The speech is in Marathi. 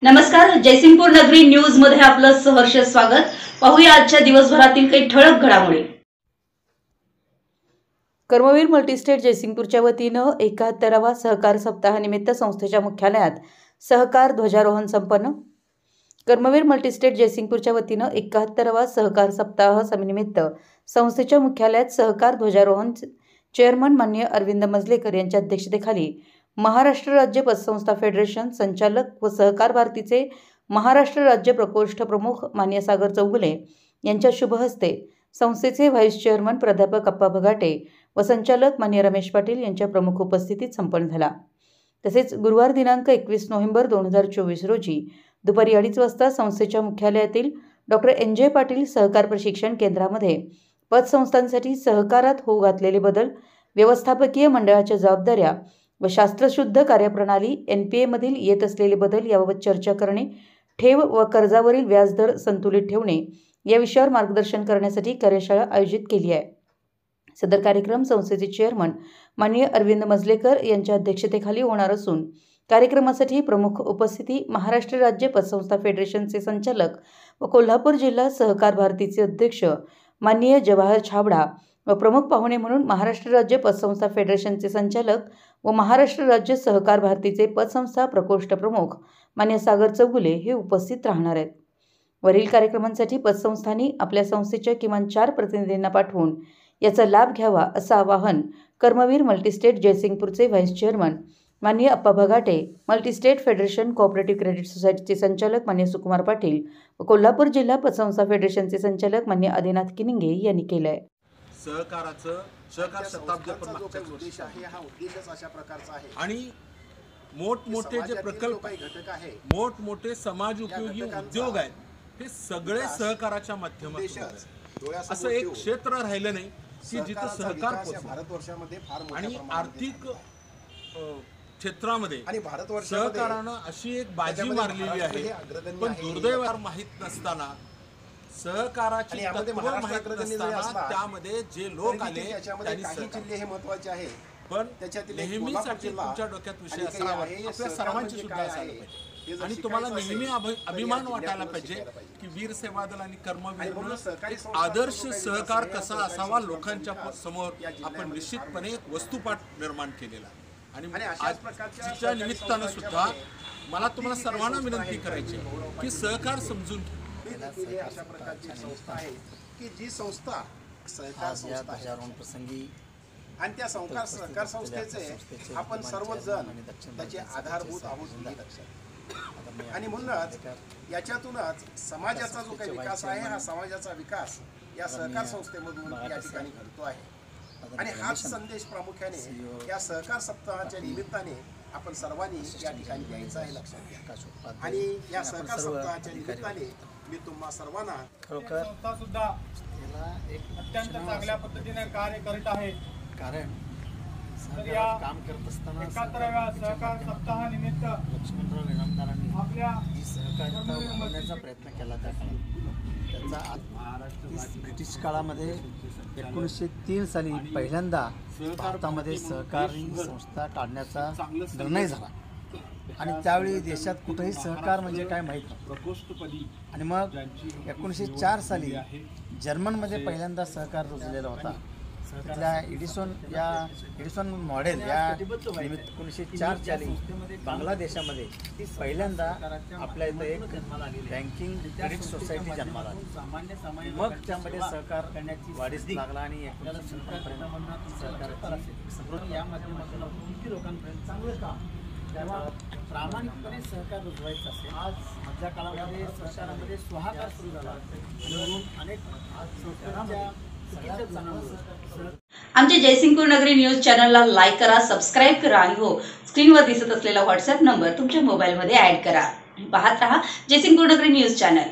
नमस्कार, जयसिंगपूर नगरी न्यूज मध्ये आपलं सहर्ष स्वागत। पाहूया आजच्या दिवसभरातील काही ठळक घडामोडी। कर्मवीर मल्टीस्टेट जयसिंगपूरच्या वतीनं 71वा सहकार सप्ताहानिमित्त संस्थेच्या मुख्यालयात सहकार ध्वजारोहण संपन्न। कर्मवीर मल्टीस्टेट जयसिंगपूरच्या वतीनं 71वा सहकार सप्ताह निमित्त संस्थेच्या मुख्यालयात सहकार ध्वजारोहण चेअरमन माननीय अरविंद मजलेकर यांच्या अध्यक्षतेखाली महाराष्ट्र राज्य पतसंस्था फेडरेशन संचालक व सहकार भारतीचे महाराष्ट्र राज्य प्रकोष्ठ प्रमुख माननीय सागर चौगुले यांच्या शुभ हस्ते संस्थेचे व्हाईस चेअरमन प्राध्यापक अप्पा भगाटे व संचालक माननीय रमेश पाटील यांच्या प्रमुख उपस्थितीत संपन्न झाला। तसेच गुरुवार दिनांक 21 नोव्हेंबर 2024 रोजी दुपारी 2:30 वाजता संस्थेच्या मुख्यालयातील डॉक्टर NJ पाटील सहकार प्रशिक्षण केंद्रामध्ये पतसंस्थांसाठी सहकारात होऊ घातलेले बदल, व्यवस्थापकीय मंडळाच्या जबाबदाऱ्या व शास्त्रशुद्ध कार्यप्रणाली NPA मधील येत असलेले बदल याबाबत चर्चा करणे, ठेव व कर्जावरील व्याजदर संतुलित ठेवणे या विषयावर मार्गदर्शन करण्यासाठी कार्यशाळा आयोजित केली आहे। सदर कार्यक्रम संस्थेचे चेअरमन माननीय अरविंद मजलेकर यांच्या अध्यक्षतेखाली होणार असून कार्यक्रमासाठी प्रमुख उपस्थिती महाराष्ट्र राज्य पतसंस्था फेडरेशनचे संचालक व कोल्हापूर जिल्हा सहकार भारतीचे अध्यक्ष माननीय जवाहर छाबडा व प्रमुख पाहुणे म्हणून महाराष्ट्र राज्य पतसंस्था फेडरेशनचे संचालक व महाराष्ट्र राज्य सहकार भारतीचे पतसंस्था प्रकोष्ठ प्रमुख माननीय सागर चौगुले हे उपस्थित राहणार आहेत। वरील कार्यक्रमांसाठी पतसंस्थांनी आपल्या संस्थेच्या किमान 4 प्रतिनिधींना पाठवून याचा लाभ घ्यावा असं आवाहन कर्मवीर मल्टीस्टेट जयसिंगपूरचे व्हाईस चेअरमन माननीय अप्पा भगाटे, मल्टीस्टेट फेडरेशन कोऑपरेटिव्ह क्रेडिट सोसायटीचे संचालक माननीय सुकुमार पाटील व कोल्हापूर जिल्हा पतसंस्था फेडरेशनचे संचालक माननीय आदिनाथ किनिंगे यांनी केलं आहे। सहकार शताब्दी पण उद्देश आहे, हा उद्देशच अशा प्रकारचा आहे आणि मोठमोठे जे प्रकल्प घटक आहे, मोठमोठे समाज उपयोगी उद्योग आहेत, हे सगळे सहकाराच्या माध्यमातून असं एक क्षेत्र राहिलं नाही की जिथे सहकार भारतवर्षामध्ये फार आणि आर्थिक क्षेत्रामध्ये आणि सहकारानं अशी एक बाजी मारलेली आहे। पण दुर्दैवानं माहित नसताना सहकाराची तत्त्व माहित नसताना त्यामध्ये जे लोक आले त्यांनी काही जिल्हे हे महत्त्वाचे आहे, पण त्याच्यातील नेहमीसाठी तुमच्या डोक्यात विषय असावा, आपल्या सर्वांची सुद्धा असायला पाहिजे आणि तुम्हाला नेहमी अभिमान वाटायला पाहिजे की वीर सेवा दल आणि कर्मवीर आदर्श सहकार कसा असावा लोकांच्या समोर आपण निश्चितपणे एक वस्तुपाठ निर्माण केलेला आणि आजच्या निमित्तानं सुद्धा मला तुम्हाला सर्वांना विनंती करायची की सहकार समजून अशा प्रकारची संस्था आहे की जी संस्था सहकार संस्था प्रसंगी आणि त्या सहकार संस्थेचे आपण सर्वजण त्याचे आधारभूत आहोत आणि म्हणूनच याच्यातूनच समाजाचा जो काही विकास आहे, हा समाजाचा विकास या सहकार संस्थेमधून या ठिकाणी घडतो आहे आणि हाच संदेश प्रामुख्याने या सहकार सप्ताहाच्या निमित्ताने आपण सर्वांनी या ठिकाणी द्यायचा आहे, लक्षात घ्या। आणि या सहकार सप्ताहाच्या निमित्ताने मी तुम्हा सर्वांना संस्था सुद्धा अत्यंत चांगल्या पद्धतीने कार्य करत आहे, कारण काम करत असताना 71व्या सहकार सप्ताहानिमित्त लक्ष्मणराव इनामदारांनी आपल्या सहकार्य बनवण्याचा प्रयत्न केला। त्याचा ब्रिटिश काळामध्ये 1903 साली पहिल्यांदा भारतामध्ये सहकारी संस्था काढण्याचा निर्णय झाला आणि त्यावेळी देशात कुठेही सहकार म्हणजे काय माहीत नव्हतं आणि मग 1904 साली जर्मनमध्ये पहिल्यांदा सहकार रुजलेला होता। तिथल्या एडिसन मॉडेल या 1904 साली बांगलादेशामध्ये बांगलादेशामध्ये पहिल्यांदा आपल्या इथं एक बँकिंग क्रेडिट सोसायटी जन्माला आली। मग त्यामध्ये सहकार करण्याची वाढीस लागला आणि सहकार या माध्यमातून किती लोकांपर्यंत चांगलं काम तेव्हा प्रामाणिकपणे सहकार रुजवायचं असेल। आज मधल्या काळामध्ये सहकारामध्ये स्वाहाकार सुरू झाला म्हणून अनेक आमच्या जयसिंगपूर नगरी न्यूज चॅनलला लाईक करा, सबस्क्राईब करा आणि हो, स्क्रीनवर दिसत असलेला व्हॉट्सअप नंबर तुमच्या मोबाईलमध्ये ऍड करा। पाहत रहा जयसिंगपूर नगरी न्यूज चॅनल।